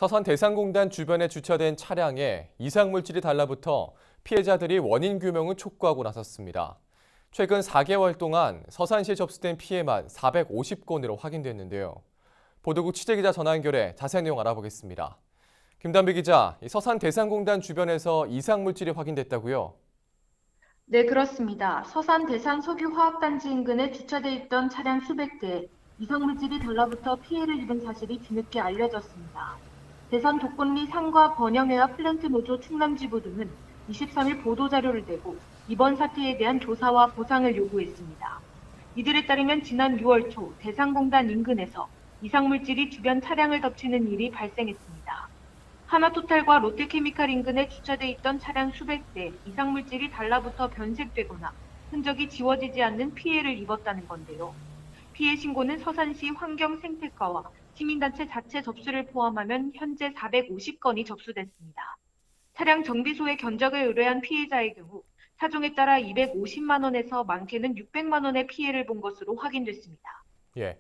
서산 대산공단 주변에 주차된 차량에 이상물질이 달라붙어 피해자들이 원인 규명을 촉구하고 나섰습니다. 최근 4개월 동안 서산시에 접수된 피해만 450건으로 확인됐는데요. 보도국 취재기자 전화 연결해 자세한 내용 알아보겠습니다. 김단비 기자, 서산 대산공단 주변에서 이상물질이 확인됐다고요? 네, 그렇습니다. 서산 대산 석유화학단지 인근에 주차돼 있던 차량 수백 대에 이상물질이 달라붙어 피해를 입은 사실이 뒤늦게 알려졌습니다. 대산 독건리 상과 번영회와 플랜트 노조 충남지부 등은 23일 보도자료를 내고 이번 사태에 대한 조사와 보상을 요구했습니다. 이들에 따르면 지난 6월 초 대산공단 인근에서 이상물질이 주변 차량을 덮치는 일이 발생했습니다. 하나토탈과 롯데케미칼 인근에 주차돼 있던 차량 수백 대 이상물질이 달라붙어 변색되거나 흔적이 지워지지 않는 피해를 입었다는 건데요. 피해 신고는 서산시 환경생태과와 시민단체 자체 접수를 포함하면 현재 450건이 접수됐습니다. 차량 정비소에 견적을 의뢰한 피해자의 경우 차종에 따라 250만 원에서 많게는 600만 원의 피해를 본 것으로 확인됐습니다. 예.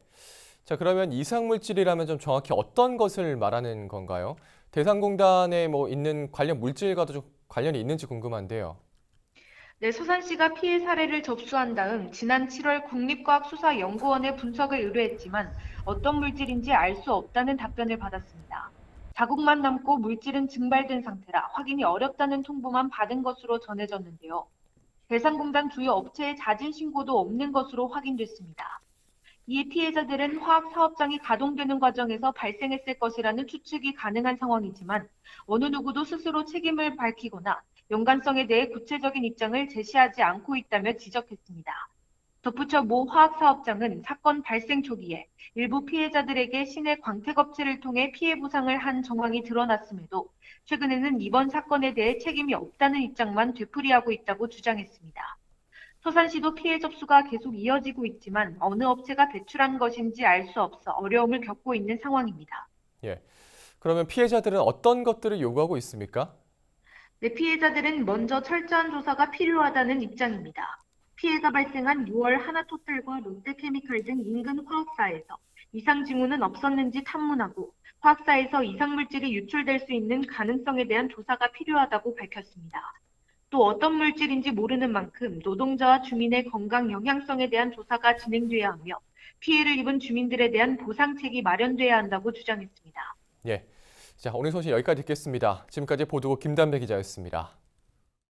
자, 그러면 이상물질이라면 좀 정확히 어떤 것을 말하는 건가요? 대산공단에 있는 관련 물질과도 좀 관련이 있는지 궁금한데요. 네, 서산시가 피해 사례를 접수한 다음 지난 7월 국립과학수사연구원에 분석을 의뢰했지만 어떤 물질인지 알 수 없다는 답변을 받았습니다. 자국만 남고 물질은 증발된 상태라 확인이 어렵다는 통보만 받은 것으로 전해졌는데요. 대산공단 주요 업체의 자진 신고도 없는 것으로 확인됐습니다. 이에 피해자들은 화학 사업장이 가동되는 과정에서 발생했을 것이라는 추측이 가능한 상황이지만 어느 누구도 스스로 책임을 밝히거나 연관성에 대해 구체적인 입장을 제시하지 않고 있다며 지적했습니다. 덧붙여 모 화학 사업장은 사건 발생 초기에 일부 피해자들에게 시내 광택업체를 통해 피해 보상을 한 정황이 드러났음에도 최근에는 이번 사건에 대해 책임이 없다는 입장만 되풀이하고 있다고 주장했습니다. 서산시도 피해 접수가 계속 이어지고 있지만 어느 업체가 배출한 것인지 알 수 없어 어려움을 겪고 있는 상황입니다. 예. 그러면 피해자들은 어떤 것들을 요구하고 있습니까? 네, 피해자들은 먼저 철저한 조사가 필요하다는 입장입니다. 피해가 발생한 6월 하나토탈과 롯데케미칼 등 인근 화학사에서 이상 징후는 없었는지 탐문하고 화학사에서 이상물질이 유출될 수 있는 가능성에 대한 조사가 필요하다고 밝혔습니다. 또 어떤 물질인지 모르는 만큼 노동자와 주민의 건강 영향성에 대한 조사가 진행돼야 하며 피해를 입은 주민들에 대한 보상책이 마련돼야 한다고 주장했습니다. 예. 자, 오늘 소식 여기까지 듣겠습니다. 지금까지 보도국 김단배 기자였습니다.